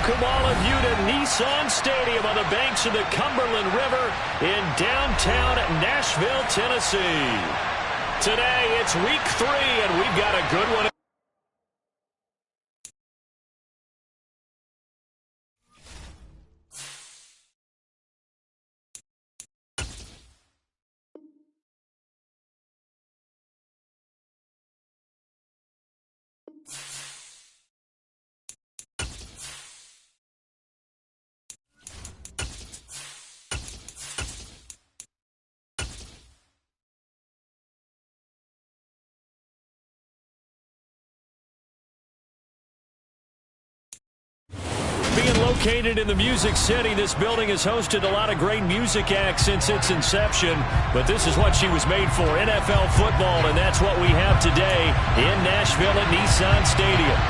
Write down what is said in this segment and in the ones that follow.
welcome all of you to Nissan Stadium on the banks of the Cumberland River in downtown Nashville, Tennessee. Today, it's week 3, and we've got a good one. Located in the Music City, this building has hosted a lot of great music acts since its inception, but this is what she was made for, NFL football, and that's what we have today in Nashville at Nissan Stadium.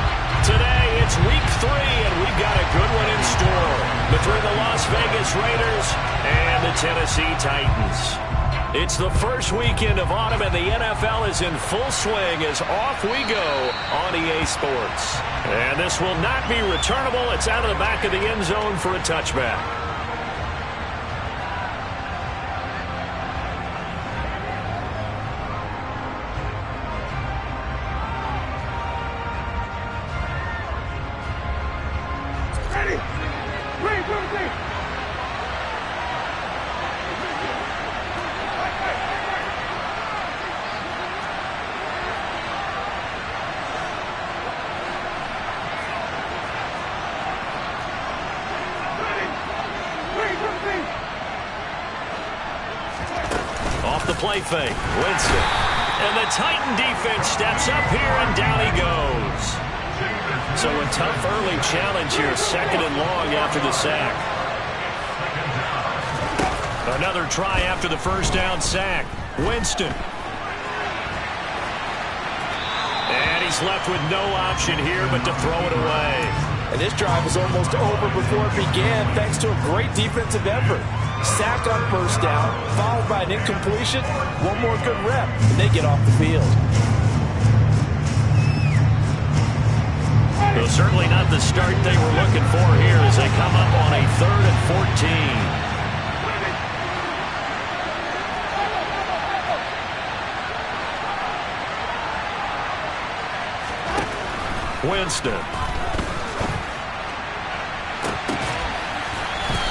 Today, it's week 3, and we've got a good one in store between the Las Vegas Raiders and the Tennessee Titans. It's the first weekend of autumn, and the NFL is in full swing as off we go on EA Sports. And this will not be returnable. It's out of the back of the end zone for a touchback. Play fake. Winston. And the Titan defense steps up here, and down he goes. So a tough early challenge here, 2nd and long after the sack. Another try after the first down sack. Winston. And he's left with no option here but to throw it away. And this drive was almost over before it began thanks to a great defensive effort. Sack on first down, followed by an incompletion. One more good rep, and they get off the field. Well, certainly not the start they were looking for here as they come up on a 3rd and 14. Winston.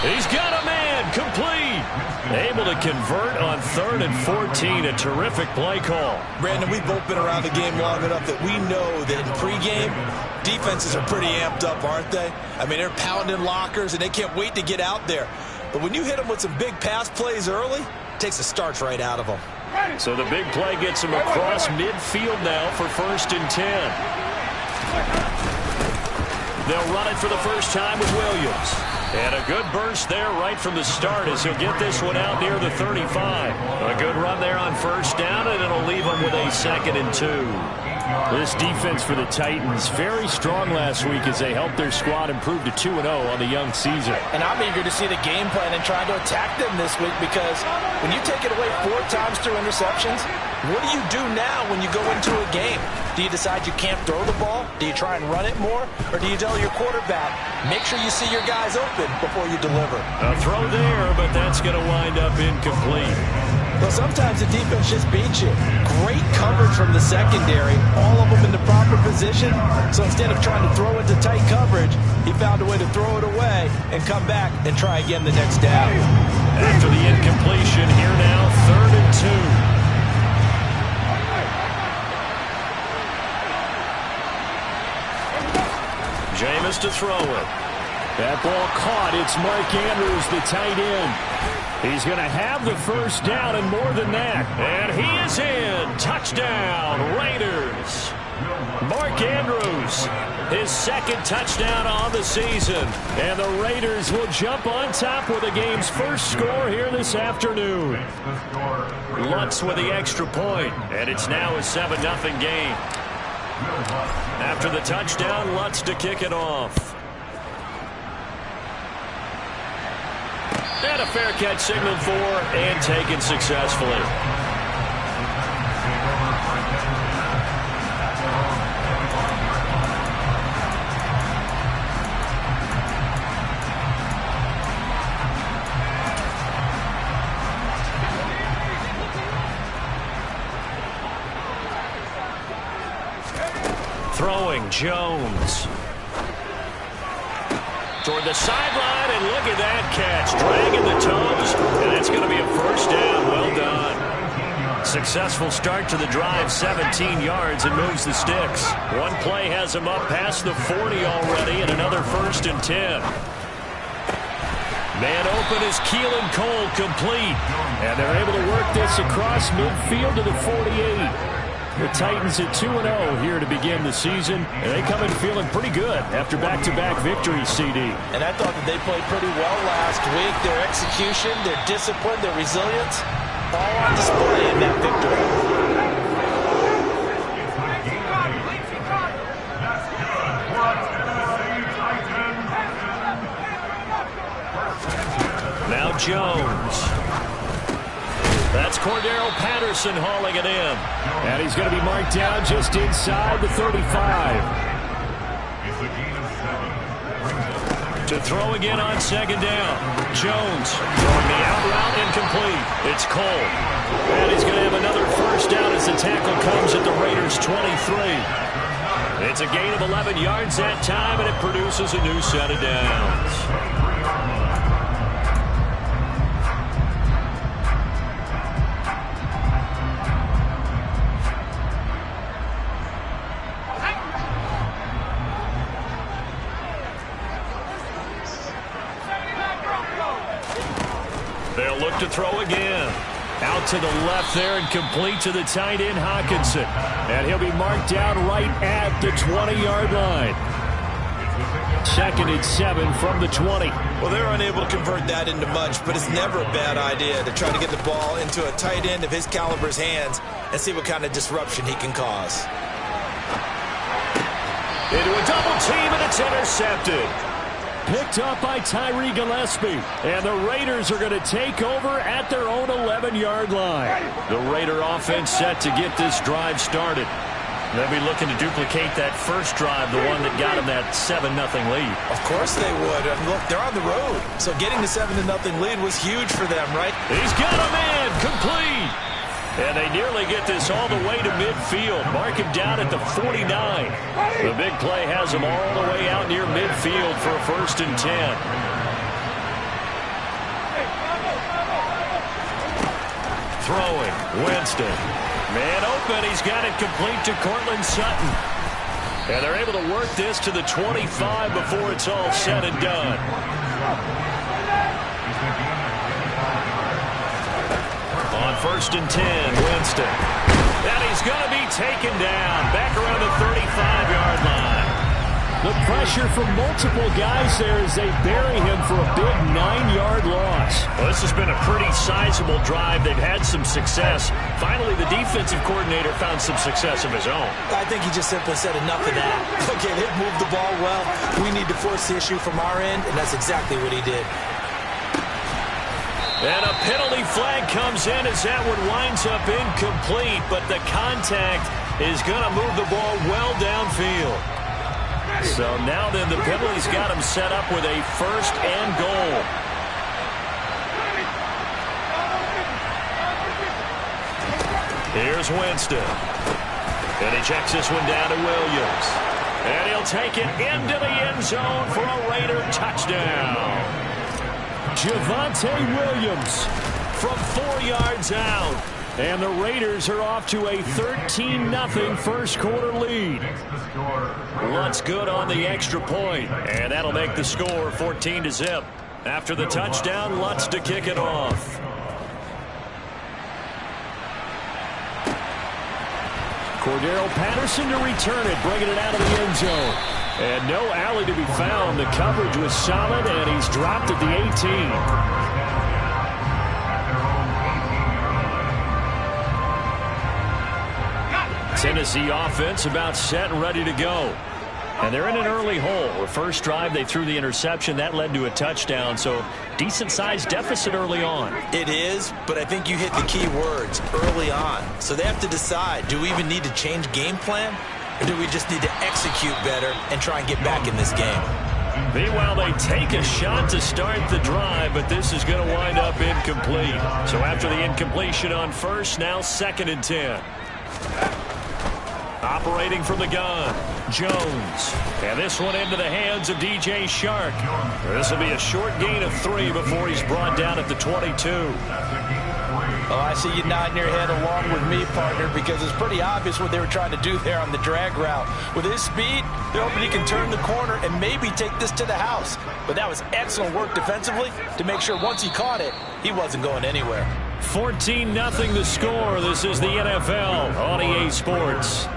He's got a man, complete. Able to convert on 3rd and 14, a terrific play call. Brandon, we've both been around the game long enough that we know that in pregame, defenses are pretty amped up, aren't they? I mean, they're pounding lockers, and they can't wait to get out there. But when you hit them with some big pass plays early, it takes the starch right out of them. So the big play gets him across midfield now for 1st and 10. They'll run it for the first time with Williams. And a good burst there right from the start as he'll get this one out near the 35. A good run there on first down, and it'll leave him with a 2nd and 2. This defense for the Titans, very strong last week as they helped their squad improve to 2-0 on the young season. And I'm eager to see the game plan and trying to attack them this week, because when you take it away 4 times through interceptions, what do you do now when you go into a game? Do you decide you can't throw the ball? Do you try and run it more? Or do you tell your quarterback, make sure you see your guys open before you deliver? A throw there, but that's going to wind up incomplete. Well, sometimes the defense just beats you. Great coverage from the secondary, all of them in the proper position. So instead of trying to throw into tight coverage, he found a way to throw it away and come back and try again the next down. After the incompletion, here now, 3rd and 2. Jameis to throw it. That ball caught. It's Mark Andrews, the tight end. He's going to have the first down and more than that. And he is in. Touchdown, Raiders. Mark Andrews, his 2nd touchdown on the season. And the Raiders will jump on top with the game's first score here this afternoon. Lutz with the extra point, and it's now a 7-0 game. After the touchdown, Lutz to kick it off. And a fair catch signaled for and taken successfully. Jones. Toward the sideline, and look at that catch. Dragging the toes, and it's going to be a first down. Well done. Successful start to the drive, 17 yards, and moves the sticks. One play has him up past the 40 already, and another 1st and 10. Man open is Keelan Cole, complete. And they're able to work this across midfield to the 48. The Titans at 2-0 here to begin the season, and they come in feeling pretty good after back-to-back victories, CD. And I thought that they played pretty well last week. Their execution, their discipline, their resilience, all on display in that victory. Now Jones. That's Cordero Patterson hauling it in. And he's going to be marked down just inside the 35. To throw again on 2nd down. Jones throwing the out route, incomplete. It's Cole. And he's going to have another 1st down as the tackle comes at the Raiders' 23. It's a gain of 11 yards that time, and it produces a new set of downs. They'll look to throw again. Out to the left there and complete to the tight end, Hockenson. And he'll be marked down right at the 20-yard line. 2nd and 7 from the 20. Well, they're unable to convert that into much, but it's never a bad idea to try to get the ball into a tight end of his caliber's hands and see what kind of disruption he can cause. Into a double team, and it's intercepted. Picked up by Tyree Gillespie. And the Raiders are going to take over at their own 11-yard line. The Raider offense set to get this drive started. They'll be looking to duplicate that first drive, the one that got them that 7-0 lead. Of course they would. And look, they're on the road. So getting the 7-0 lead was huge for them, right? He's got a man, complete. And they nearly get this all the way to midfield. Mark him down at the 49. The big play has him all the way out near midfield for a 1st and 10. Throwing, Winston. Man open, he's got it complete to Cortland Sutton. And they're able to work this to the 25 before it's all said and done. On 1st and 10, Winston. And he's going to be taken down back around the 35-yard line. The pressure from multiple guys there as they bury him for a big 9-yard loss. Well, this has been a pretty sizable drive. They've had some success. Finally, the defensive coordinator found some success of his own. I think he just simply said enough of that. Okay, they've moved the ball well. We need to force the issue from our end, and that's exactly what he did. And a penalty flag comes in as that one winds up incomplete, but the contact is going to move the ball well downfield. So now then the penalty's got him set up with a 1st and goal. Here's Winston. And he checks this one down to Williams. And he'll take it into the end zone for a Raider touchdown. Javonte Williams from 4 yards out. And the Raiders are off to a 13-0 first quarter lead. Lutz good on the extra point, and that'll make the score 14-0. After the touchdown, Lutz to kick it off. Cordero Patterson to return it, bringing it out of the end zone. And no alley to be found. The coverage was solid, and he's dropped at the 18. Tennessee offense about set and ready to go. And they're in an early hole. The first drive, they threw the interception. That led to a touchdown, so decent-sized deficit early on. It is, but I think you hit the key words, early on. So they have to decide, do we even need to change game plan, or do we just need to execute better and try and get back in this game? Meanwhile, they take a shot to start the drive, but this is going to wind up incomplete. So after the incompletion on first, now 2nd and 10. Operating from the gun, Jones. And this one into the hands of DJ Shark. This will be a short gain of 3 before he's brought down at the 22. Oh, I see you nodding your head along with me, partner, because it's pretty obvious what they were trying to do there on the drag route. With his speed, they're hoping he can turn the corner and maybe take this to the house. But that was excellent work defensively to make sure once he caught it, he wasn't going anywhere. 14-0 the score. This is the NFL on EA Sports.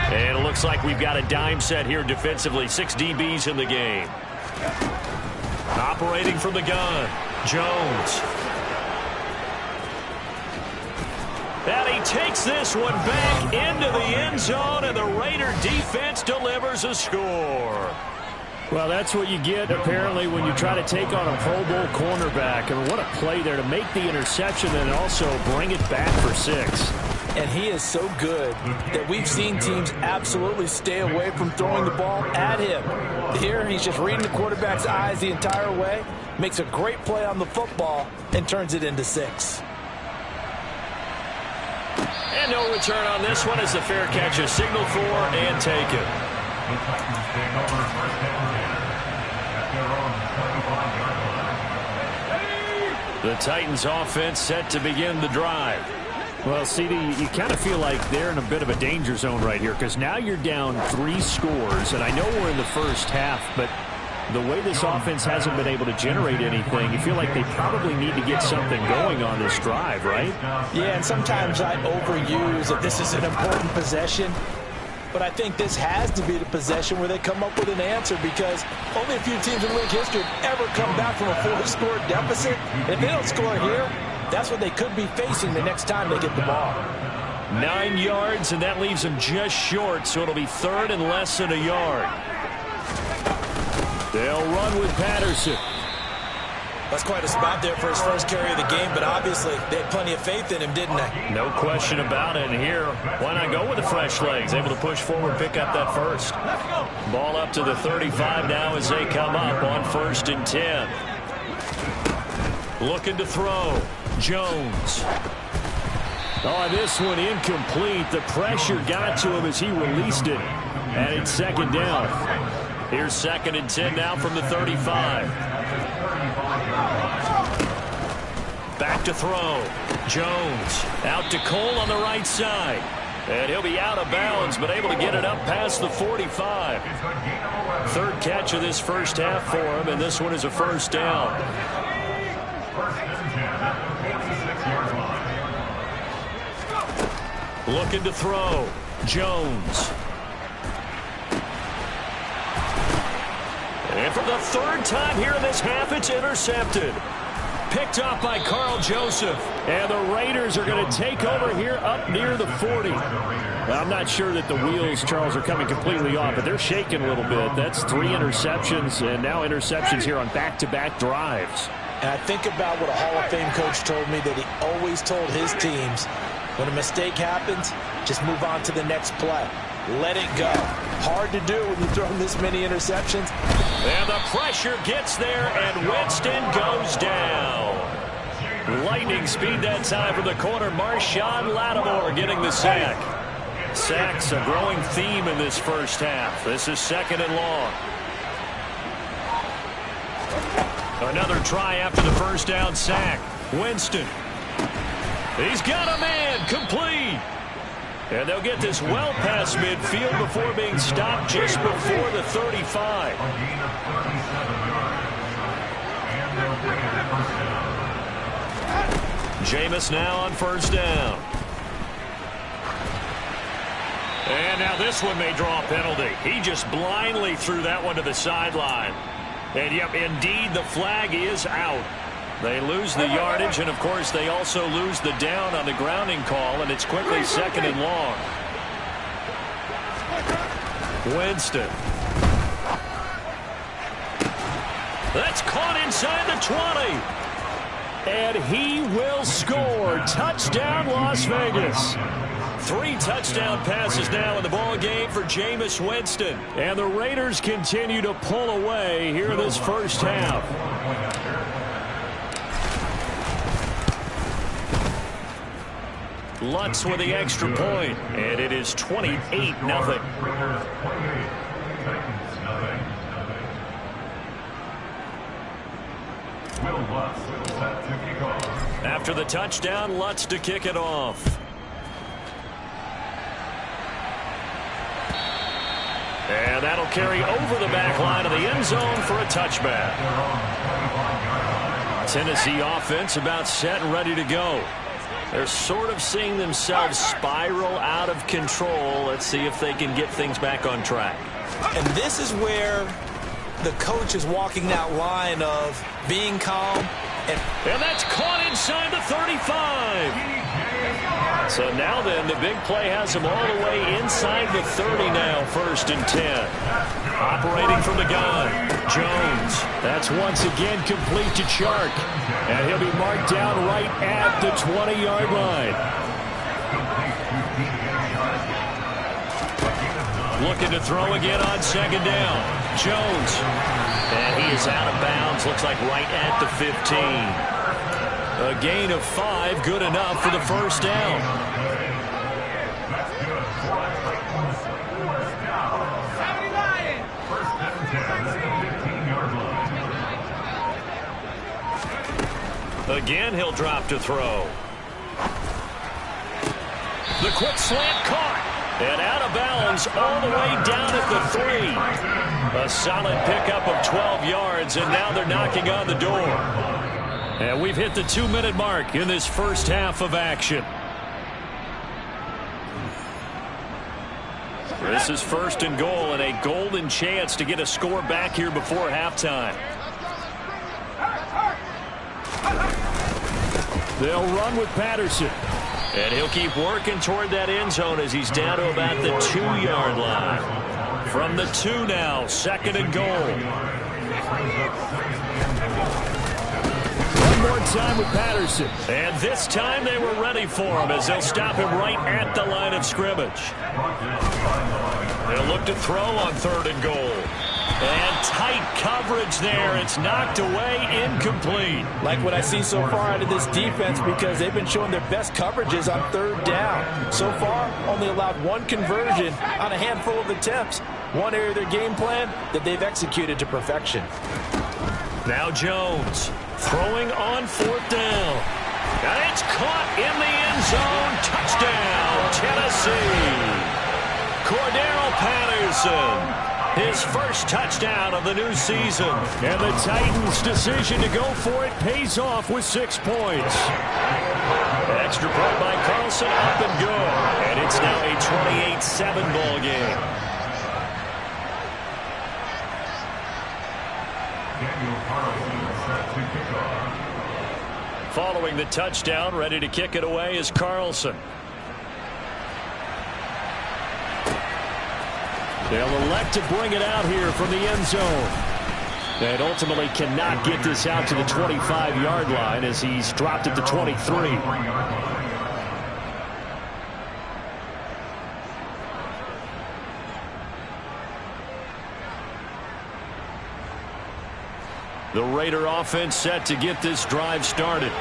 And it looks like we've got a dime set here defensively. 6 DBs in the game. Operating from the gun, Jones. And he takes this one back into the end zone, and the Raider defense delivers a score. Well, that's what you get, apparently, when you try to take on a Pro Bowl cornerback. I mean, what a play there to make the interception and also bring it back for 6. And he is so good that we've seen teams absolutely stay away from throwing the ball at him. Here, he's just reading the quarterback's eyes the entire way, makes a great play on the football, and turns it into 6. And no return on this one as the fair catch is signaled for and taken. The Titans offense set to begin the drive. Well, CD, you kind of feel like they're in a bit of a danger zone right here because now you're down 3 scores, and I know we're in the first half, but the way this offense hasn't been able to generate anything, you feel like they probably need to get something going on this drive, right? Yeah, and sometimes I overuse that this is an important possession, but I think this has to be the possession where they come up with an answer because only a few teams in league history have ever come back from a 4-score deficit. And if they don't score here, that's what they could be facing the next time they get the ball. 9 yards, and that leaves them just short, so it'll be 3rd and less than a yard. They'll run with Patterson. That's quite a spot there for his first carry of the game, but obviously they had plenty of faith in him, didn't they? No question about it. And here, why not go with the fresh legs? Able to push forward, pick up that first. Ball up to the 35 now as they come up on 1st and 10. Looking to throw. Jones. Oh, this one incomplete. The pressure got to him as he released it. And it's 2nd down. Here's 2nd and 10 now from the 35. Back to throw. Jones out to Cole on the right side. And he'll be out of bounds, but able to get it up past the 45. 3rd catch of this first half for him, and this one is a 1st down. Looking to throw. Jones. And for the 3rd time here in this half, it's intercepted. Picked off by Carl Joseph. And the Raiders are going to take over here up near the 40. Well, I'm not sure that the wheels, Charles, are coming completely off, but they're shaking a little bit. That's 3 interceptions, and now interceptions here on back-to-back drives. And I think about what a Hall of Fame coach told me that he always told his teams, when a mistake happens, just move on to the next play. Let it go. Hard to do when you throw this many interceptions. And the pressure gets there, and Winston goes down. Lightning speed that time from the corner. Marshawn Lattimore getting the sack. Sacks a growing theme in this first half. This is 2nd and long. Another try after the first down sack. Winston. He's got a man. Complete. And they'll get this well past midfield before being stopped just before the 35. Jameis now on 1st down. And now this one may draw a penalty. He just blindly threw that one to the sideline. And, yep, indeed, the flag is out. They lose the yardage, and, of course, they also lose the down on the grounding call, and it's quickly 2nd and long. Winston. That's caught inside the 20. And he will score. Touchdown, Las Vegas. 3 touchdown passes now in the ball game for Jameis Winston. And the Raiders continue to pull away here in this first half. Lutz with the extra point, and it is 28-0. After the touchdown, Lutz to kick it off. And that'll carry over the back line of the end zone for a touchback. Tennessee offense about set and ready to go. They're sort of seeing themselves spiral out of control. Let's see if they can get things back on track. And this is where the coach is walking that line of being calm. And that's caught inside the 35. So now then, the big play has him all the way inside the 30 now, 1st and 10. Operating from the gun, Jones. That's once again complete to Chark. And he'll be marked down right at the 20-yard line. Looking to throw again on 2nd down. Jones. And he is out of bounds. Looks like right at the 15. A gain of 5, good enough for the 1st down. Again, he'll drop to throw. The quick slant caught. And out of bounds all the way down at the 3. A solid pickup of 12 yards, and now they're knocking on the door. And we've hit the 2-minute mark in this first half of action. This is 1st and goal and a golden chance to get a score back here before halftime. They'll run with Patterson. And he'll keep working toward that end zone as he's down to about the 2-yard line. From the 2 now, 2nd and goal. More time with Patterson. And this time they were ready for him as they'll stop him right at the line of scrimmage. They'll look to throw on 3rd and goal. And tight coverage there. It's knocked away, incomplete. Like what I see so far out of this defense, because they've been showing their best coverages on 3rd down. So far, only allowed 1 conversion on a handful of attempts. One area of their game plan that they've executed to perfection. Now Jones. Throwing on 4th down. And it's caught in the end zone. Touchdown, Tennessee. Cordero Patterson. His first touchdown of the new season. And the Titans' decision to go for it pays off with 6 points. An extra point by Carlson, up and good. And it's now a 28-7 ball game. Following the touchdown, ready to kick it away is Carlson. They'll elect to bring it out here from the end zone. And ultimately cannot get this out to the 25-yard line as he's dropped at the 23. The Raider offense set to get this drive started.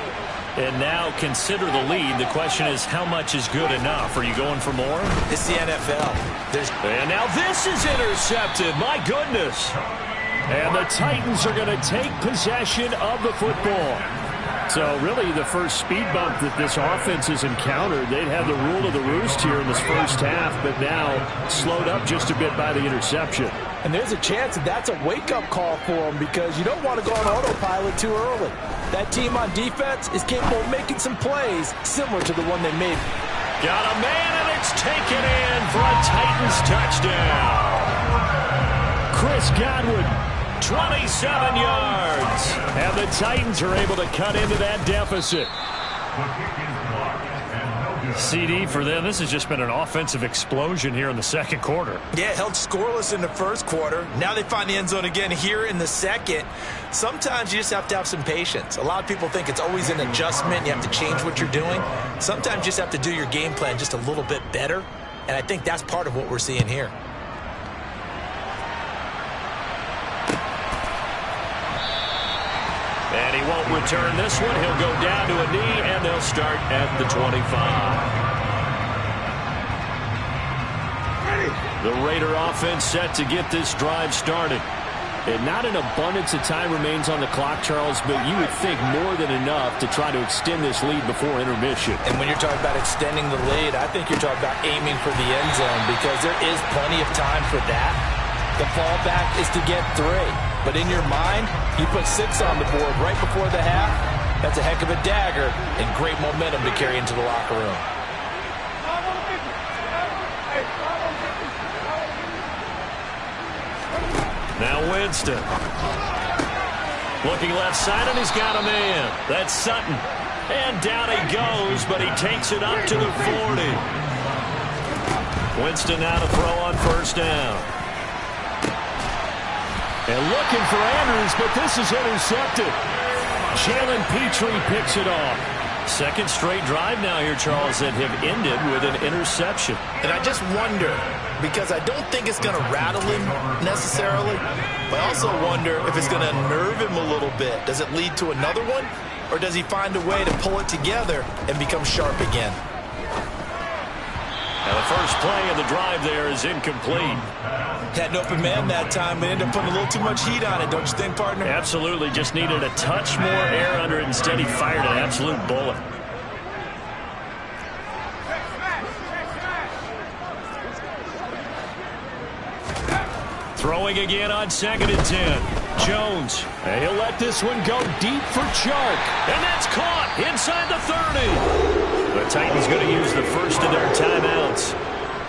And now consider the lead. The question is, how much is good enough? Are you going for more? It's the NFL. And now this is intercepted. My goodness. And the Titans are going to take possession of the football. So really the first speed bump that this offense has encountered. They'd have the rule of the roost here in this first half, but now slowed up just a bit by the interception. And there's a chance that that's a wake-up call for them, because you don't want to go on autopilot too early. That team on defense is capable of making some plays similar to the one they made. Got a man, and it's taken in for a Titans touchdown. Chris Godwin, 27 yards. And the Titans are able to cut into that deficit. CD for them. This has just been an offensive explosion here in the second quarter. Yeah, held scoreless in the first quarter. Now they find the end zone again here in the second. Sometimes you just have to have some patience. A lot of people think it's always an adjustment. You have to change what you're doing. Sometimes you just have to do your game plan just a little bit better. And I think that's part of what we're seeing here. And he won't return this one. He'll go down to a knee, and they'll start at the 25. The Raider offense set to get this drive started. And not an abundance of time remains on the clock, Charles, but you would think more than enough to try to extend this lead before intermission. And when you're talking about extending the lead, I think you're talking about aiming for the end zone because there is plenty of time for that. The fallback is to get 3. But in your mind, you put 6 on the board right before the half. That's a heck of a dagger and great momentum to carry into the locker room. Now Winston. Looking left side, and he's got a man. That's Sutton. And down he goes, but he takes it up to the 40. Winston now to throw on first down. And looking for Andrews, but this is intercepted. Jalen Petrie picks it off. Second straight drive now here, Charles, that have ended with an interception. And I just wonder, because I don't think it's going to rattle him necessarily, but I also wonder if it's going to unnerve him a little bit. Does it lead to another one, or does he find a way to pull it together and become sharp again? Now the first play of the drive there is incomplete. Had an open man that time, but ended up putting a little too much heat on it, don't you think, partner? Absolutely. Just needed a touch more air under it. Instead, he fired an absolute bullet. Throwing again on 2nd and 10. Jones. He'll let this one go deep for Chark. And that's caught inside the 30. The Titans going to use the first of their timeouts,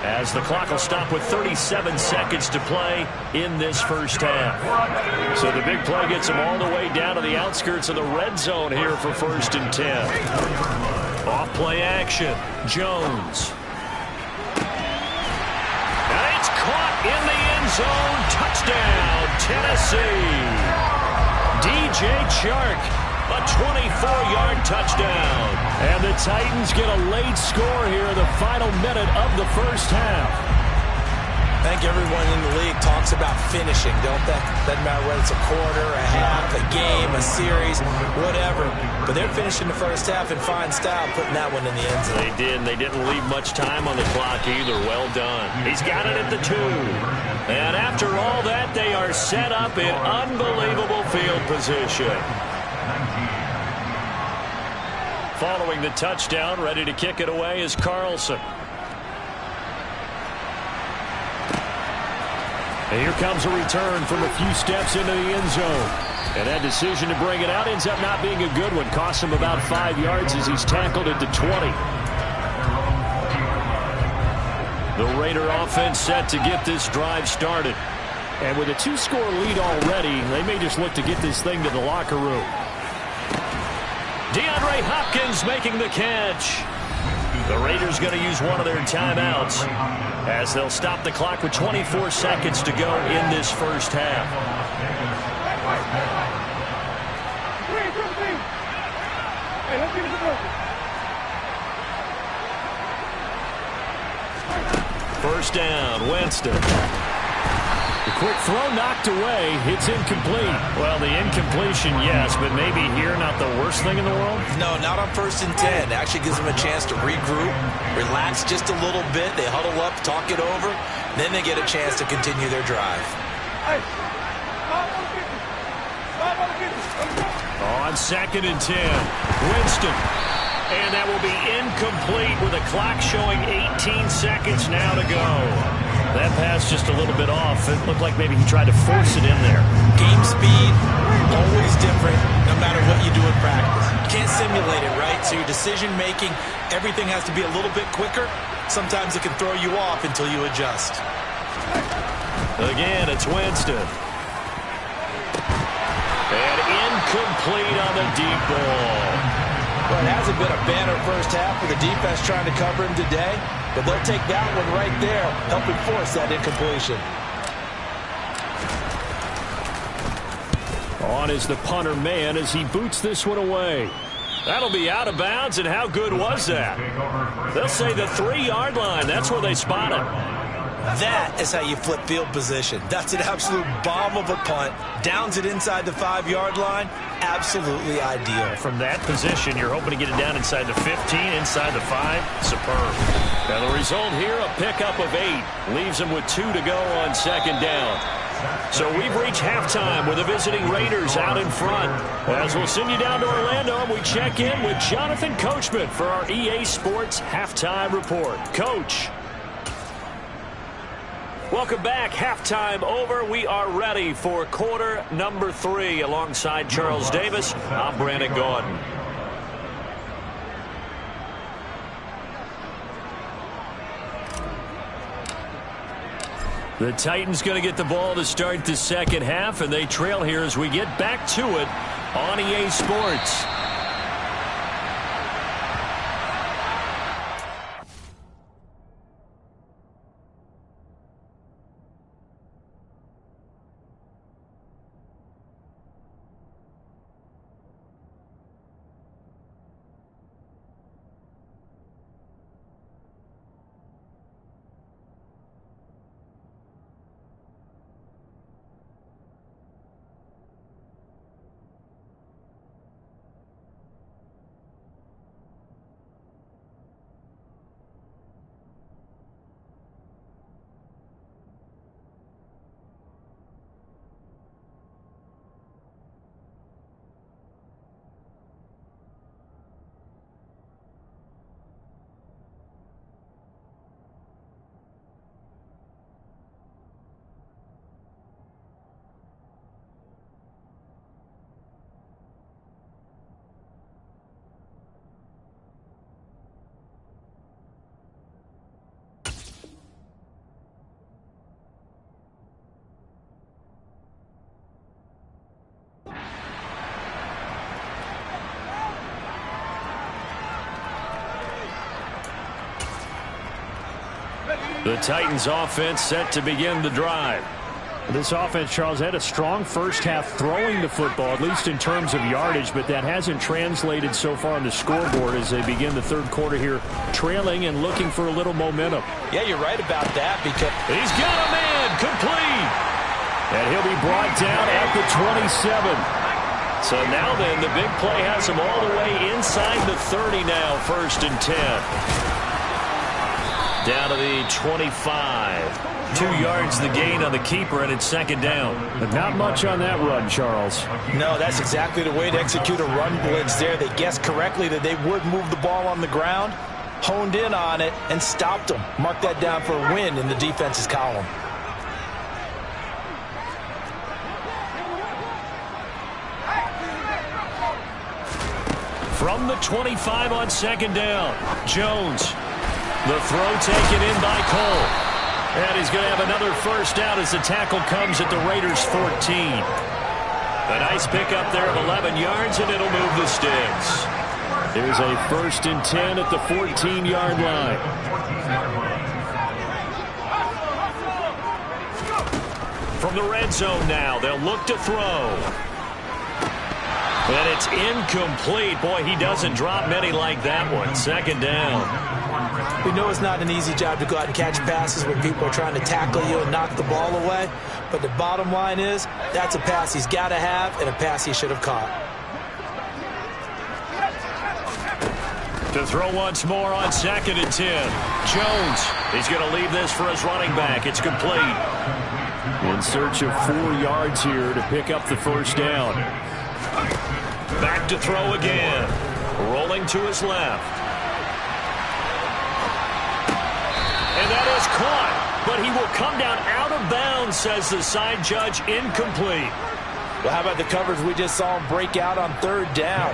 as the clock will stop with 37 seconds to play in this first half. So the big play gets them all the way down to the outskirts of the red zone here for 1st and 10. Off play action. Jones. And it's caught in the end zone. Touchdown, Tennessee. DJ Chark. A 24-yard touchdown. And the Titans get a late score here in the final minute of the first half. I think everyone in the league talks about finishing, don't they? Doesn't matter whether it's a quarter, a half, a game, a series, whatever. But they're finishing the first half in fine style, putting that one in the end zone. They did, and they didn't leave much time on the clock either. Well done. He's got it at the 2. And after all that, they are set up in unbelievable field position. Following the touchdown, ready to kick it away is Carlson. And here comes a return from a few steps into the end zone. And that decision to bring it out ends up not being a good one. Costs him about 5 yards as he's tackled at the 20. The Raider offense set to get this drive started. And with a 2-score lead already, they may just look to get this thing to the locker room. DeAndre Hopkins making the catch. The Raiders going to use one of their timeouts as they'll stop the clock with 24 seconds to go in this first half. First down, Winston. The quick throw knocked away. It's incomplete. Well, the incompletion, yes, but maybe here not the worst thing in the world? No, not on 1st and 10. It actually gives them a chance to regroup, relax just a little bit. They huddle up, talk it over. Then they get a chance to continue their drive. On 2nd and 10, Winston. And that will be incomplete with a clock showing 18 seconds now to go. That pass just a little bit off. It looked like maybe he tried to force it in there. Game speed, always different, no matter what you do in practice. You can't simulate it, right? So your decision-making, everything has to be a little bit quicker. Sometimes it can throw you off until you adjust. Again, it's Winston. And incomplete on the deep ball. Well, it hasn't been a banner first half with the defense trying to cover him today, but they'll take that one right there, helping force that incompletion. On is the punter man as he boots this one away. That'll be out of bounds, and how good was that? They'll say the 3-yard line. That's where they spot it. That is how you flip field position. That's an absolute bomb of a punt. Downs it inside the 5-yard line. Absolutely ideal. From that position, you're hoping to get it down inside the 15, inside the 5. Superb. Now the result here, a pickup of 8. Leaves them with 2 to go on second down. So we've reached halftime with the visiting Raiders out in front. As we'll send you down to Orlando, and we check in with Jonathan Coachman for our EA Sports Halftime Report. Coach. Welcome back. Halftime over. We are ready for quarter number 3. Alongside Charles Davis, I'm Brandon Gaudin. The Titans going to get the ball to start the second half, and they trail here as we get back to it on EA Sports. The Titans offense set to begin the drive. This offense, Charles, had a strong first half throwing the football, at least in terms of yardage, but that hasn't translated so far on the scoreboard as they begin the third quarter here, trailing and looking for a little momentum. Yeah, you're right about that because he's got a man complete. And he'll be brought down at the 27. So now then, the big play has him all the way inside the 30 now, 1st and 10. Down to the 25. 2 yards the gain on the keeper, and it's 2nd down. But not much on that run, Charles. No, that's exactly the way to execute a run blitz there. They guessed correctly that they would move the ball on the ground, honed in on it, and stopped them. Mark that down for a win in the defense's column. From the 25 on 2nd down, Jones. The throw taken in by Cole. And he's going to have another first down as the tackle comes at the Raiders' 14. A nice pickup there of 11 yards, and it'll move the sticks. There's a 1st and 10 at the 14-yard line. From the red zone now, they'll look to throw. And it's incomplete. Boy, he doesn't drop many like that one. 2nd down. We know it's not an easy job to go out and catch passes when people are trying to tackle you and knock the ball away. But the bottom line is, that's a pass he's got to have and a pass he should have caught. To throw once more on 2nd and 10. Jones, he's going to leave this for his running back. It's complete. In search of 4 yards here to pick up the 1st down. Back to throw again. Rolling to his left. And that is caught, but he will come down out of bounds, says the side judge. Incomplete. Well, how about the coverage we just saw him break out on 3rd down?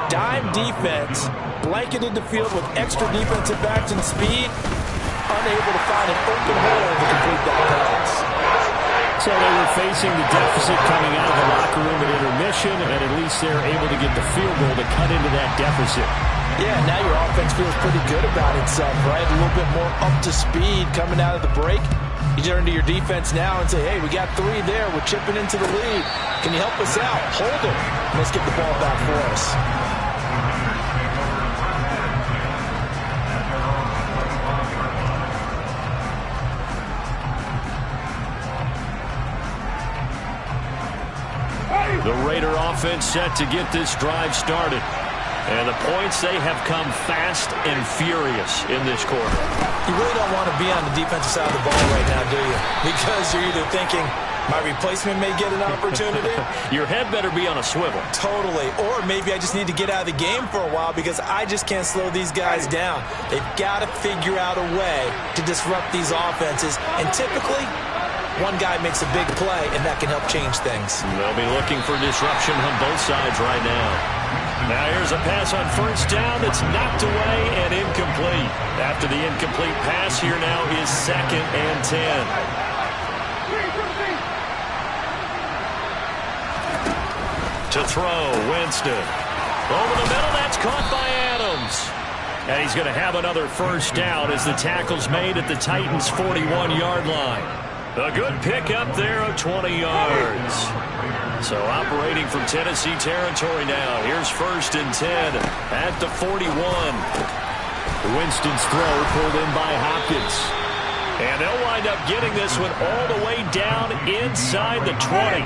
Dime defense, blanketed the field with extra defensive backs and speed, unable to find an open hole to complete that pass. So they were facing the deficit coming out of the locker room at intermission, and at least they're able to get the field goal to cut into that deficit. Yeah, now your offense feels pretty good about itself, right? A little bit more up to speed coming out of the break. You turn to your defense now and say, hey, we got 3 there. We're chipping into the lead. Can you help us out? Hold them. Let's get the ball back for us. The Raider offense set to get this drive started. And the points, they have come fast and furious in this quarter. You really don't want to be on the defensive side of the ball right now, do you? Because you're either thinking, my replacement may get an opportunity. Your head better be on a swivel. Totally. Or maybe I just need to get out of the game for a while because I just can't slow these guys down. They've got to figure out a way to disrupt these offenses. And typically, one guy makes a big play, and that can help change things. They'll be looking for disruption on both sides right now. Now here's a pass on first down that's knocked away and incomplete. After the incomplete pass, here now is 2nd and 10. To throw, Winston. Over the middle, that's caught by Adams. And he's going to have another first down as the tackle's made at the Titans' 41-yard line. A good pick up there of 20 yards. So operating from Tennessee territory now. Here's 1st and 10 at the 41. Winston's throw pulled in by Hopkins. And they'll wind up getting this one all the way down inside the 20.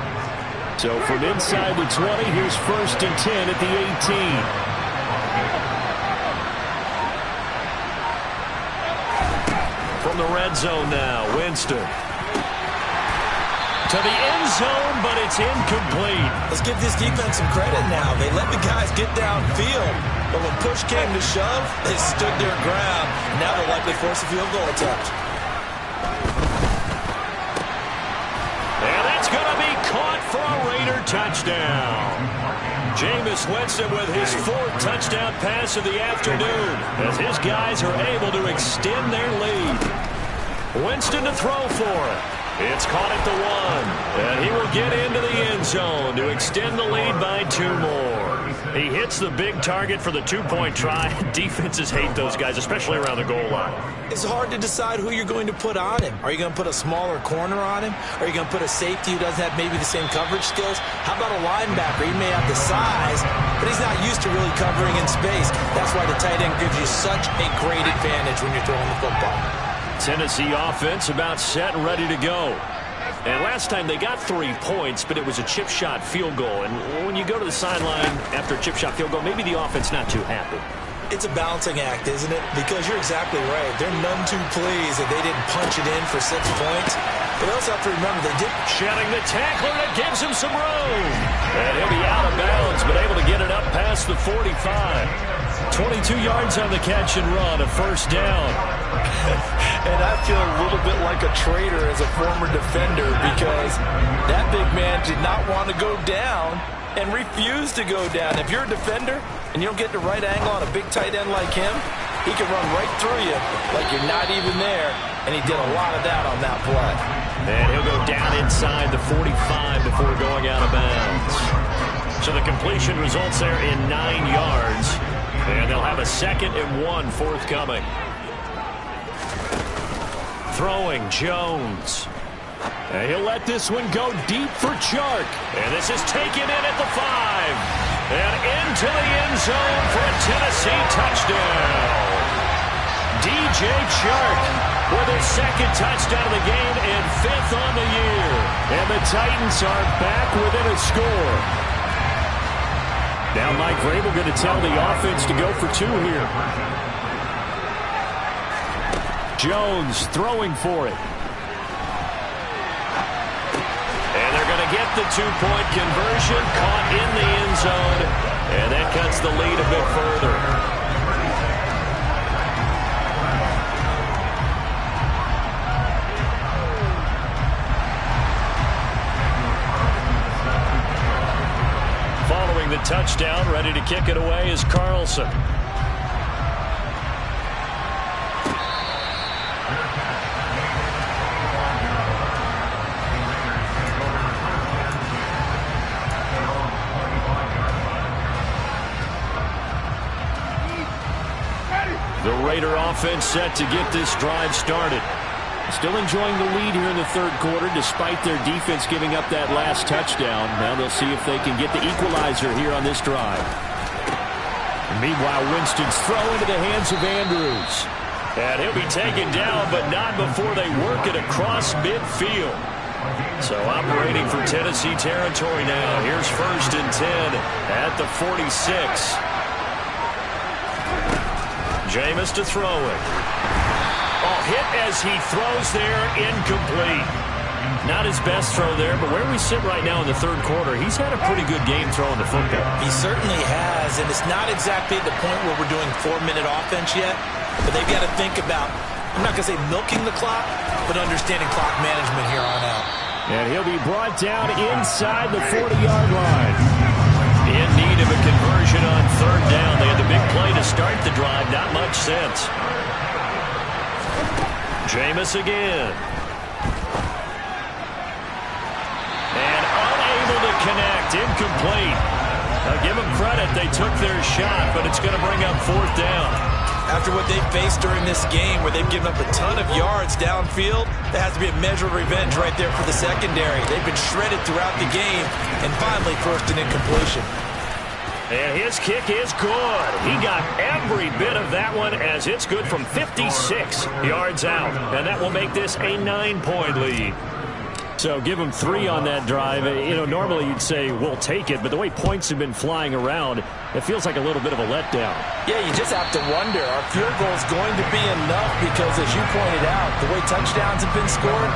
So from inside the 20, here's 1st and 10 at the 18. From the red zone now, Winston. To the end zone, but it's incomplete. Let's give this defense some credit now. They let the guys get downfield. But when push came to shove, they stood their ground. Now they'll likely force a field goal attempt. And that's going to be caught for a Raider touchdown. Jameis Winston with his 4th touchdown pass of the afternoon as his guys are able to extend their lead. Winston to throw for it. It's caught at the 1, and he will get into the end zone to extend the lead by 2 more. He hits the big target for the 2-point try. Defenses hate those guys, especially around the goal line. It's hard to decide who you're going to put on him. Are you going to put a smaller corner on him? Are you going to put a safety who doesn't have maybe the same coverage skills? How about a linebacker? He may have the size, but he's not used to really covering in space. That's why the tight end gives you such a great advantage when you're throwing the football. Tennessee offense about set and ready to go. And last time they got 3 points, but it was a chip shot field goal. And when you go to the sideline after a chip shot field goal, maybe the offense not too happy. It's a balancing act, isn't it? Because you're exactly right. They're none too pleased that they didn't punch it in for 6 points. But also have to remember they did. Shedding the tackler that gives him some room. And he'll be out of bounds, but able to get it up past the 45. 22 yards on the catch and run, a first down. And I feel a little bit like a traitor as a former defender because that big man did not want to go down and refused to go down. If you're a defender and you don't get the right angle on a big tight end like him, he can run right through you like you're not even there, and he did a lot of that on that play. And he'll go down inside the 45 before going out of bounds. So the completion results there in 9 yards, and they'll have a 2nd and 1 forthcoming. Throwing, Jones. And he'll let this one go deep for Chark. And this is taken in at the 5. And into the end zone for a Tennessee touchdown. DJ Chark with his 2nd touchdown of the game and 5th on the year. And the Titans are back within a score. Now Mike Vrabel going to tell the offense to go for 2 here. Jones throwing for it. And they're going to get the 2-point conversion, caught in the end zone, and that cuts the lead a bit further. Following the touchdown, ready to kick it away is Carlson. The Raider offense set to get this drive started. Still enjoying the lead here in the third quarter despite their defense giving up that last touchdown. Now they'll see if they can get the equalizer here on this drive. Meanwhile, Winston's throw into the hands of Andrews. And he'll be taken down, but not before they work it across midfield. So operating for Tennessee territory now. Here's 1st and 10 at the 46. Jameis to throw it. Oh, hit as he throws there, incomplete. Not his best throw there, but where we sit right now in the third quarter, he's had a pretty good game throwing the football. He certainly has, and it's not exactly at the point where we're doing 4-minute offense yet, but they've got to think about, I'm not going to say milking the clock, but understanding clock management here on out. And he'll be brought down inside the 40-yard line. In need of a conversion on 3rd down. They had the big play to start the drive, not much sense. Jameis again. And unable to connect. Incomplete. Now give them credit. They took their shot, but it's going to bring up 4th down. After what they've faced during this game where they've given up a ton of yards downfield, there has to be a measure of revenge right there for the secondary. They've been shredded throughout the game and finally forced an incompletion. And his kick is good. He got every bit of that one as it's good from 56 yards out. And that will make this a 9-point lead. So give them 3 on that drive. You know, normally you'd say we'll take it, but the way points have been flying around, it feels like a little bit of a letdown. Yeah, you just have to wonder, are field goals going to be enough? Because as you pointed out, the way touchdowns have been scored,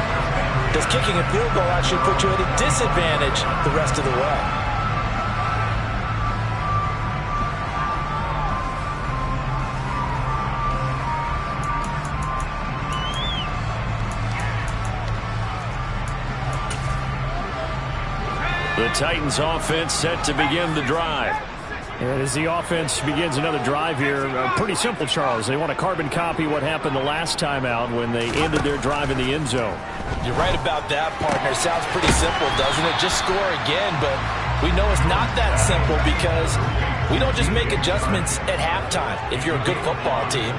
does kicking a field goal actually put you at a disadvantage the rest of the way? The Titans offense set to begin the drive. And as the offense begins another drive here, pretty simple, Charles. They want to carbon copy what happened the last time out when they ended their drive in the end zone. You're right about that, partner. Sounds pretty simple, doesn't it? Just score again, but we know it's not that simple because we don't just make adjustments at halftime. If you're a good football team,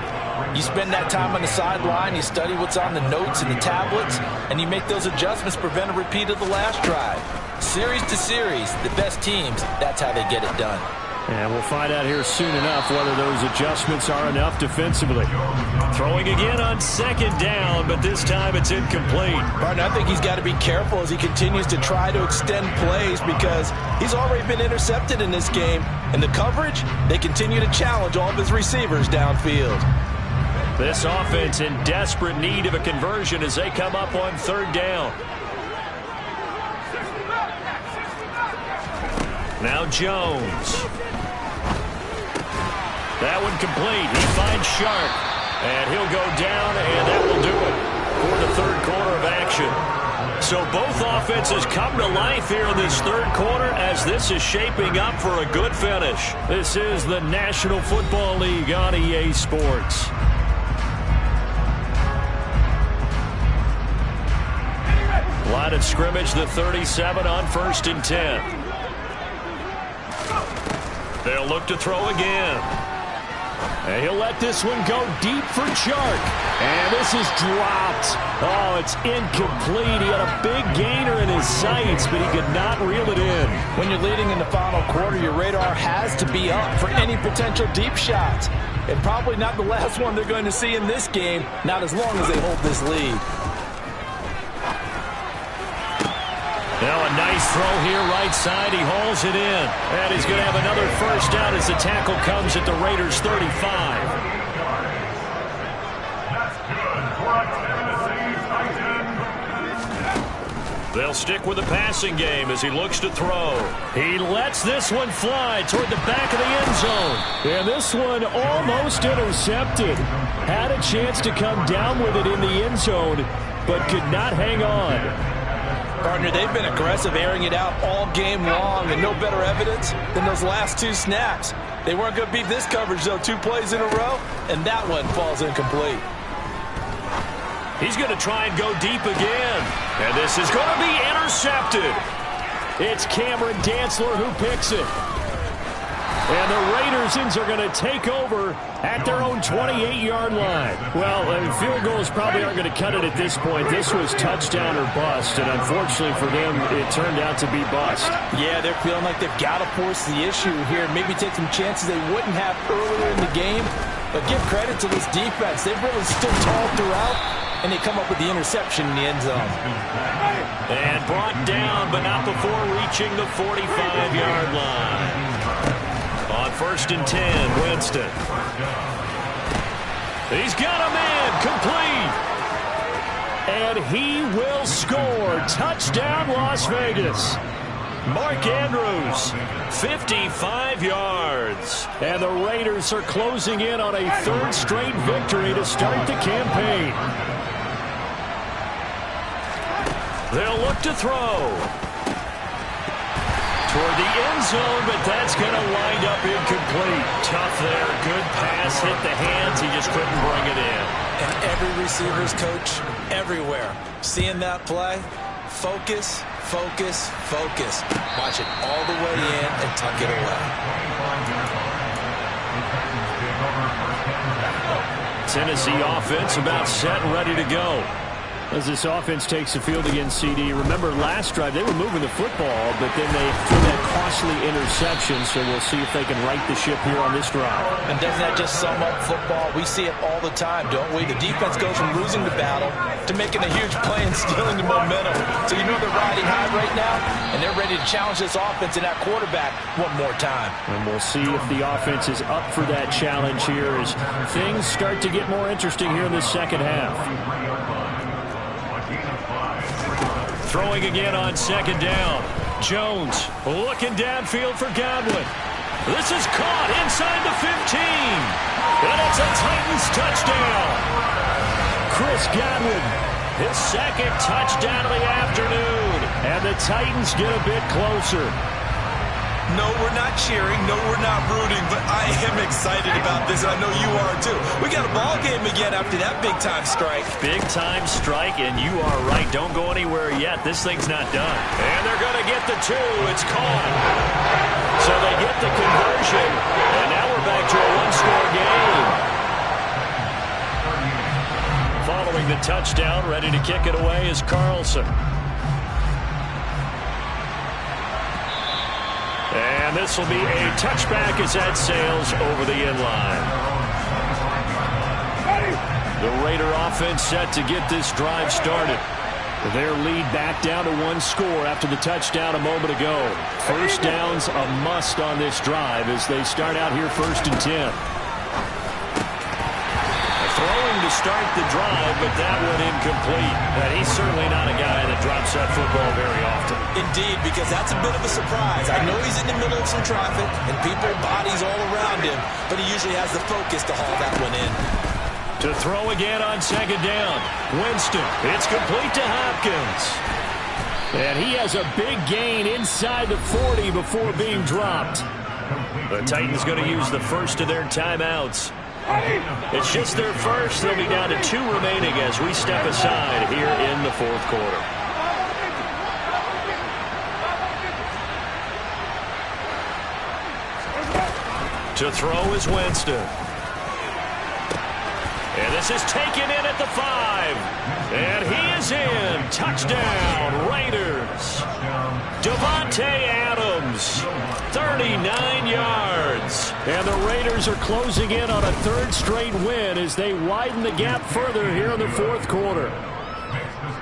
you spend that time on the sideline, you study what's on the notes and the tablets, and you make those adjustments to prevent a repeat of the last drive. Series to series, the best teams, that's how they get it done. And we'll find out here soon enough whether those adjustments are enough defensively. Throwing again on 2nd down, but this time it's incomplete. Martin, I think he's got to be careful as he continues to try to extend plays because he's already been intercepted in this game. And the coverage, they continue to challenge all of his receivers downfield. This offense in desperate need of a conversion as they come up on 3rd down. Now Jones. That one complete. He finds Sharp. And he'll go down, and that will do it for the 3rd quarter of action. So both offenses come to life here in this 3rd quarter as this is shaping up for a good finish. This is the National Football League on EA Sports. Line of scrimmage, the 37 on 1st and 10. They'll look to throw again. And he'll let this one go deep for Chark. And this is dropped. Oh, it's incomplete. He had a big gainer in his sights, but he could not reel it in. When you're leading in the final quarter, your radar has to be up for any potential deep shots. And probably not the last one they're going to see in this game, not as long as they hold this lead. Now a nice throw here right side. He hauls it in. And he's going to have another 1st down as the tackle comes at the Raiders' 35. They'll stick with the passing game as he looks to throw. He lets this one fly toward the back of the end zone. And this one almost intercepted. Had a chance to come down with it in the end zone, but could not hang on. Partner, they've been aggressive, airing it out all game long, and no better evidence than those last 2 snaps. They weren't going to beat this coverage, though, 2 plays in a row, and that one falls incomplete. He's going to try and go deep again, and this is going to be intercepted. It's Cameron Dantzler who picks it. And the Raiders are going to take over at their own 28-yard line. Well, field goals probably aren't going to cut it at this point. This was touchdown or bust, and unfortunately for them, it turned out to be bust. Yeah, they're feeling like they've got to force the issue here, maybe take some chances they wouldn't have earlier in the game. But give credit to this defense. They've really stood tall throughout, and they come up with the interception in the end zone. And brought down, but not before reaching the 45-yard line. On 1st and 10, Winston. He's got a man, complete. And he will score. Touchdown, Las Vegas. Mark Andrews, 55 yards. And the Raiders are closing in on a 3rd straight victory to start the campaign. They'll look to throw. Toward the end zone, but that's going to wind up incomplete. Tough there. Good pass. Hit the hands. He just couldn't bring it in. And every receiver's coach everywhere. Seeing that play, focus, focus, focus. Watch it all the way in and tuck it away. Tennessee offense about set and ready to go. As this offense takes the field against CD. Remember, last drive, they were moving the football, but then they threw that costly interception, so we'll see if they can right the ship here on this drive. And doesn't that just sum up football? We see it all the time, don't we? The defense goes from losing the battle to making a huge play and stealing the momentum. So you know they're riding high right now, and they're ready to challenge this offense and that quarterback one more time. And we'll see if the offense is up for that challenge here as things start to get more interesting here in the second half. Throwing again on 2nd down. Jones looking downfield for Godwin. This is caught inside the 15. And it's a Titans touchdown. Chris Godwin, his 2nd touchdown of the afternoon. And the Titans get a bit closer. No, we're not cheering. No, we're not rooting. But I am excited about this, and I know you are too. We got a ball game again after that big-time strike. Big-time strike, and you are right. Don't go anywhere yet. This thing's not done. And they're going to get the 2. It's caught. So they get the conversion. And now we're back to a one-score game. Following the touchdown, ready to kick it away is Carlson. And this will be a touchback as that sails over the end line. The Raider offense set to get this drive started. Their lead back down to 1 score after the touchdown a moment ago. First down's a must on this drive as they start out here 1st and 10. Throwing to start the drive, but that one incomplete. And he's certainly not a guy that drops that football very often. Indeed, because that's a bit of a surprise. I know he's in the middle of some traffic and people, bodies all around him, but he usually has the focus to haul that one in. To throw again on 2nd down. Winston, it's complete to Hopkins. And he has a big gain inside the 40 before being dropped. The Titans going to use the first of their timeouts. It's just their first. They'll be down to 2 remaining as we step aside here in the 4th quarter. To throw is Winston. And this is taken in at the 5. And he is in. Touchdown, Raiders. Davante Adams, 39 yards. And the Raiders are closing in on a 3rd straight win as they widen the gap further here in the 4th quarter.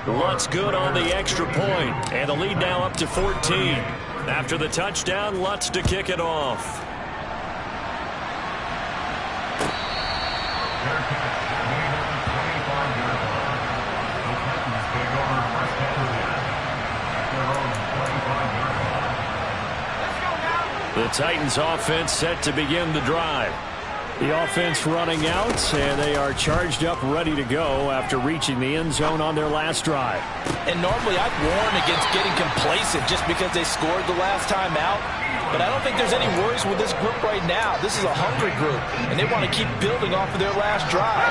Lutz good on the extra point. And the lead now up to 14. After the touchdown, Lutz to kick it off. The Titans offense set to begin the drive. The offense running out, and they are charged up, ready to go after reaching the end zone on their last drive. And normally I'd warn against getting complacent just because they scored the last time out. But I don't think there's any worries with this group right now. This is a hungry group, and they want to keep building off of their last drive.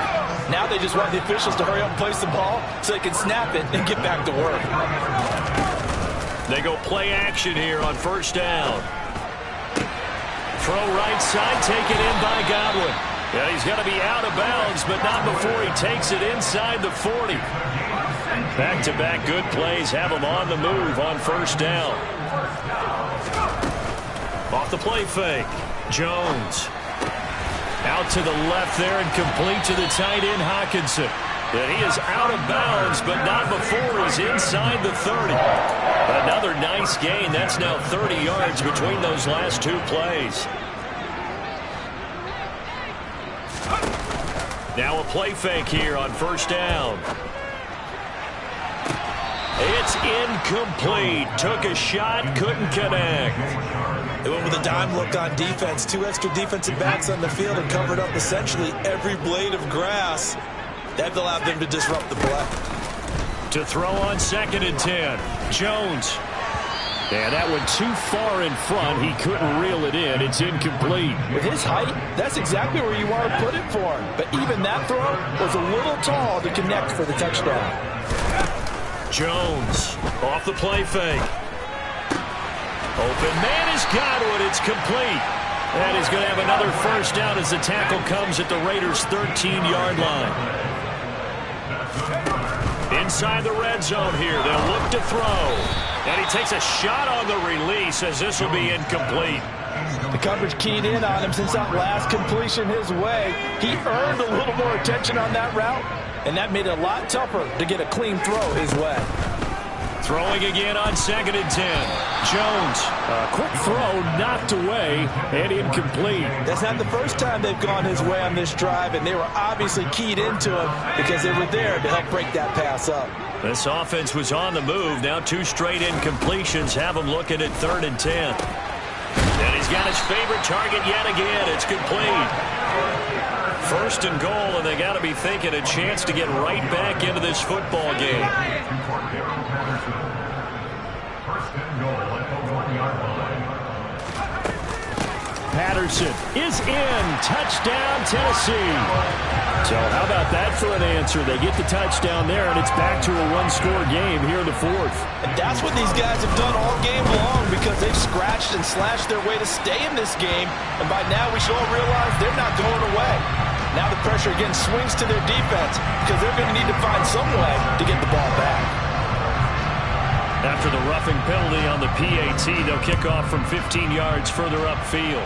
Now they just want the officials to hurry up and place the ball so they can snap it and get back to work. They go play action here on 1st down. Throw right side, taken in by Godwin. And he's going to be out of bounds, but not before he takes it inside the 40. Back-to-back good plays have him on the move on first down. Off the play fake. Jones. Out to the left there and complete to the tight end, Hockenson. And he is out of bounds, but not before he's inside the 30. Another nice gain. That's now 30 yards between those last two plays. Now a play fake here on first down. It's incomplete. Took a shot, couldn't connect. They went with a dime look on defense. Two extra defensive backs on the field and covered up essentially every blade of grass. That allowed them to disrupt the play. To throw on 2nd and 10. Jones. And that went too far in front. He couldn't reel it in. It's incomplete. With his height, that's exactly where you want to put it for him. But even that throw was a little tall to connect for the touchdown. Jones off the play fake. Open man is Godwin. It's complete. And he's going to have another first down as the tackle comes at the Raiders' 13-yard line. Inside the red zone here. They'll look to throw. And he takes a shot on the release as this will be incomplete. The coverage keyed in on him since that last completion his way. He earned a little more attention on that route, and that made it a lot tougher to get a clean throw his way. Throwing again on 2nd and 10. Jones, a quick throw knocked away and incomplete. That's not the first time they've gone his way on this drive, and they were obviously keyed into him because they were there to help break that pass up. This offense was on the move. Now 2 straight incompletions have him looking at 3rd and 10. And he's got his favorite target yet again. It's complete. 1st and goal, and they got to be thinking a chance to get right back into this football game. Patterson is in. Touchdown, Tennessee. So how about that for an answer? They get the touchdown there, and it's back to a one-score game here in the 4th. And that's what these guys have done all game long because they've scratched and slashed their way to stay in this game. And by now we should all realize they're not going away. Now the pressure again swings to their defense because they're going to need to find some way to get the ball back. After the roughing penalty on the PAT, they'll kick off from 15 yards further upfield.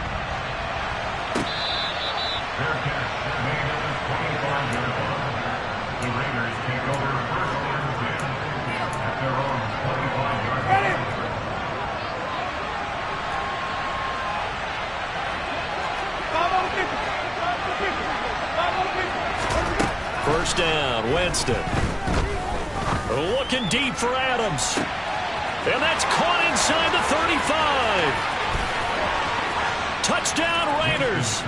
First down, Winston. Looking deep for Adams. And that's caught inside the 35. Touchdown Raiders.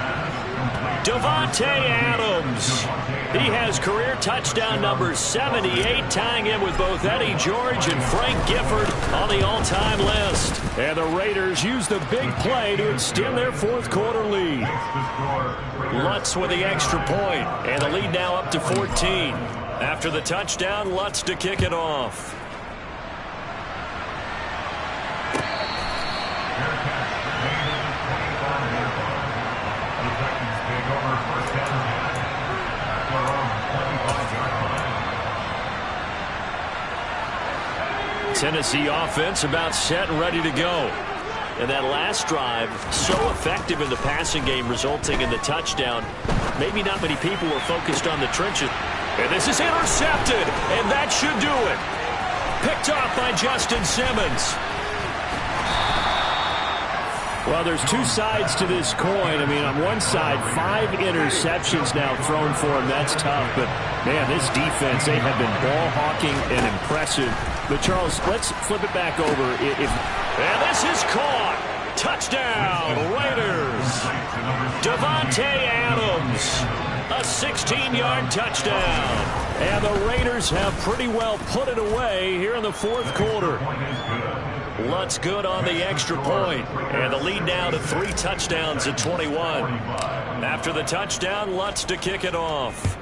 Davante Adams. He has career touchdown number 78, tying him with both Eddie George and Frank Gifford on the all-time list. And the Raiders use the big play to extend their 4th quarter lead. Lutz with the extra point, and the lead now up to 14. After the touchdown, Lutz to kick it off. Tennessee offense about set and ready to go. And that last drive, so effective in the passing game, resulting in the touchdown. Maybe not many people were focused on the trenches. And this is intercepted, and that should do it. Picked off by Justin Simmons. Well, there's two sides to this coin. I mean, on one side, 5 interceptions now thrown for him. That's tough. But, man, this defense, they have been ball hawking and impressive. But, Charles, let's flip it back over. And this is caught. Touchdown, Raiders. Davante Adams. A 16-yard touchdown. And the Raiders have pretty well put it away here in the 4th quarter. Lutz good on the extra point. And the lead now to 3 touchdowns at 21. After the touchdown, Lutz to kick it off.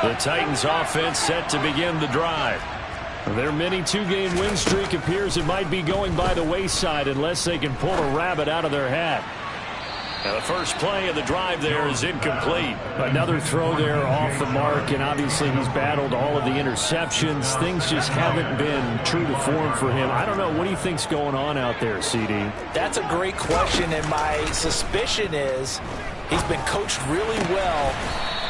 The Titans offense set to begin the drive. Their mini two-game win streak appears it might be going by the wayside unless they can pull a rabbit out of their hat. Now the first play of the drive there is incomplete. Another throw there off the mark, and obviously he's battled all of the interceptions. Things just haven't been true to form for him. I don't know. What do you think's going on out there, CD? That's a great question, and my suspicion is he's been coached really well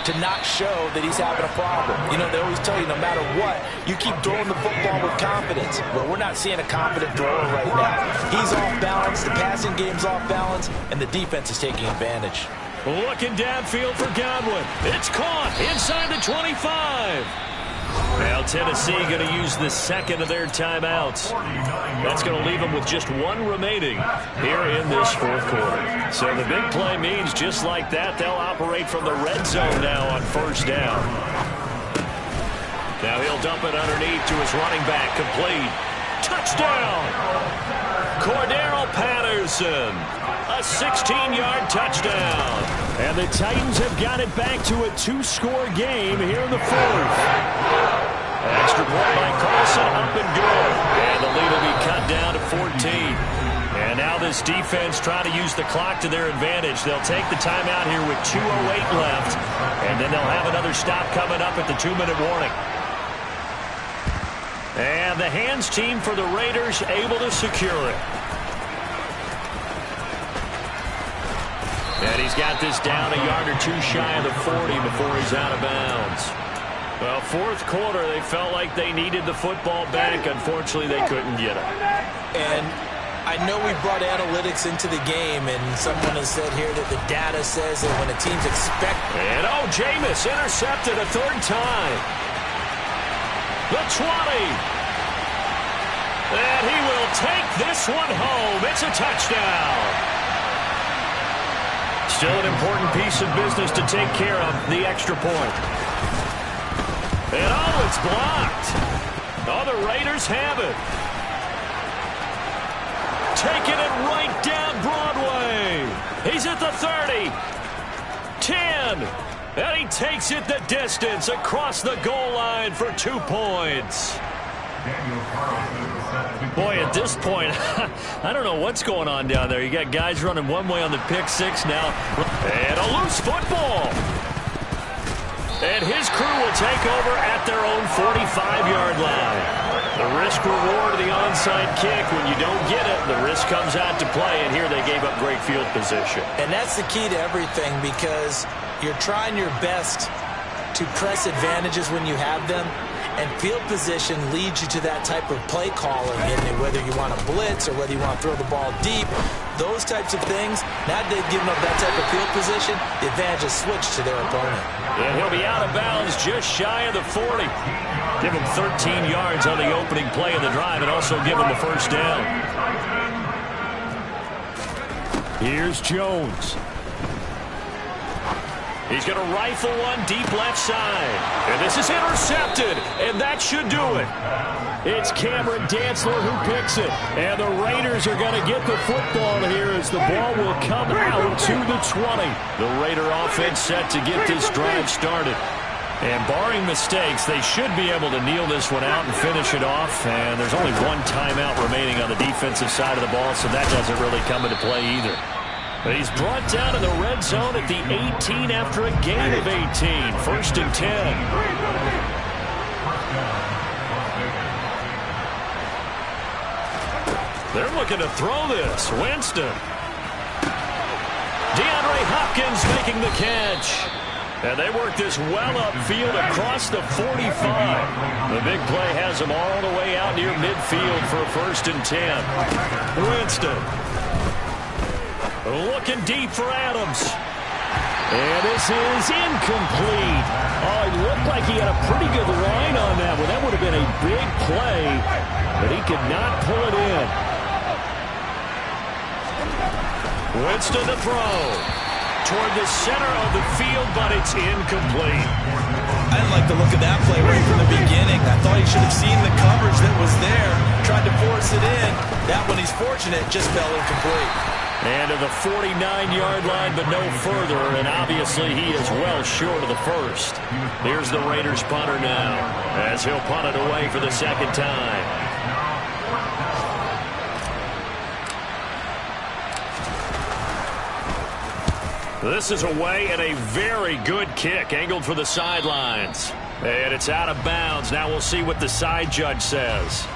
to not show that he's having a problem. You know, they always tell you no matter what, you keep throwing the football with confidence. But we're not seeing a confident thrower right now. He's off balance, the passing game's off balance, and the defense is taking advantage. Looking downfield for Godwin. It's caught inside the 25. Now Tennessee going to use the second of their timeouts. That's going to leave them with just one remaining here in this fourth quarter. So the big play means just like that, they'll operate from the red zone now on first down. Now he'll dump it underneath to his running back, complete. Touchdown! Cordero Patterson. A 16-yard touchdown. And the Titans have got it back to a two-score game here in the fourth. Extra point by Carlson, up and good. And the lead will be cut down to 14. And now this defense trying to use the clock to their advantage. They'll take the timeout here with 2:08 left. And then they'll have another stop coming up at the 2-minute warning. And the hands team for the Raiders able to secure it. And he's got this down a yard or two shy of the 40 before he's out of bounds. Well, fourth quarter, they felt like they needed the football back. Unfortunately, they couldn't get it. And I know we brought analytics into the game, and someone has said here that the data says that when a team's And Jameis intercepted a third time. The 20. And he will take this one home. It's a touchdown. Still an important piece of business to take care of, the extra point. And it's blocked. The Raiders have it. Taking it right down Broadway. He's at the 30. 10. And he takes it the distance across the goal line for 2 points. Boy, at this point, I don't know what's going on down there. You got guys running one way on the pick six now. And a loose football. And his crew will take over at their own 45-yard line. The risk reward of the onside kick. When you don't get it, the risk comes out to play. And here they gave up great field position. And that's the key to everything, because you're trying your best to press advantages when you have them. And field position leads you to that type of play calling, and whether you want to blitz or whether you want to throw the ball deep, those types of things. Now they've given up that type of field position, the advantage is switched to their opponent. And he'll be out of bounds just shy of the 40. Give him 13 yards on the opening play of the drive and also give him the first down. Here's Jones. He's going to rifle one deep left side. And this is intercepted. And that should do it. It's Cameron Dantzler who picks it. And the Raiders are going to get the football here as the ball will come out to the 20. The Raider offense set to get this drive started. And barring mistakes, they should be able to kneel this one out and finish it off. And there's only one timeout remaining on the defensive side of the ball, so that doesn't really come into play either. But he's brought down in the red zone at the 18 after a gain of 18. 1st and 10. They're looking to throw this. Winston. DeAndre Hopkins making the catch. And they work this well upfield across the 45. The big play has them all the way out near midfield for a 1st and 10. Winston. Looking deep for Adams. And this is incomplete. Oh, it looked like he had a pretty good line on that one. That would have been a big play, but he could not pull it in. Winston to throw. Toward the center of the field, but it's incomplete. I didn't like the look of that play right from the beginning. I thought he should have seen the coverage that was there, tried to force it in. That one, he's fortunate, just fell incomplete. And to the 49-yard line, but no further, and obviously he is well short of the first. Here's the Raiders punter now, as he'll punt it away for the second time. This is away, and a very good kick, angled for the sidelines. And it's out of bounds. Now we'll see what the side judge says.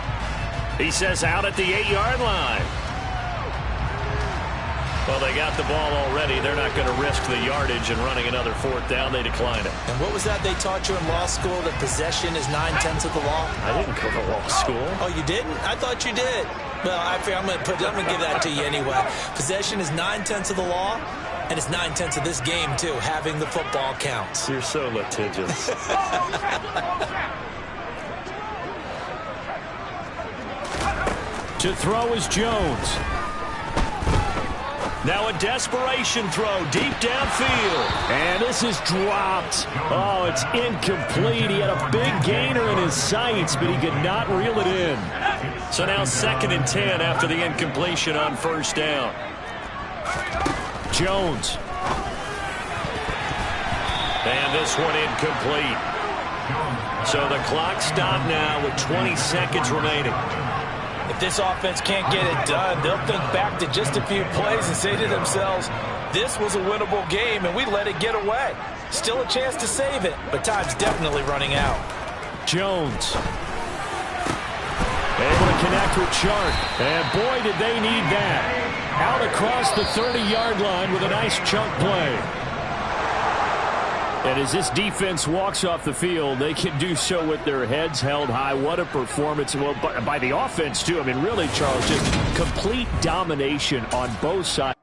He says out at the 8-yard line. Well, they got the ball already. They're not going to risk the yardage and running another fourth down. They decline it. And what was that they taught you in law school, that possession is 9/10 of the law? I didn't go to law school. Oh, you didn't? I thought you did. Well, I'm going to give that to you anyway. Possession is 9/10 of the law, and it's 9/10 of this game, too. Having the football counts. You're so litigious. To throw is Jones. Now a desperation throw deep downfield. And this is dropped. Oh, it's incomplete. He had a big gainer in his sights, but he could not reel it in. So now 2nd and 10 after the incompletion on first down. Jones. And this one incomplete. So the clock stopped now with 20 seconds remaining. If this offense can't get it done, they'll think back to just a few plays and say to themselves, this was a winnable game and we let it get away. Still a chance to save it, but time's definitely running out. Jones. Able to connect with Chark. And boy, did they need that. Out across the 30-yard line with a nice chunk play. And as this defense walks off the field, they can do so with their heads held high. What a performance. Well, by the offense, too. I mean, really, Charles, just complete domination on both sides.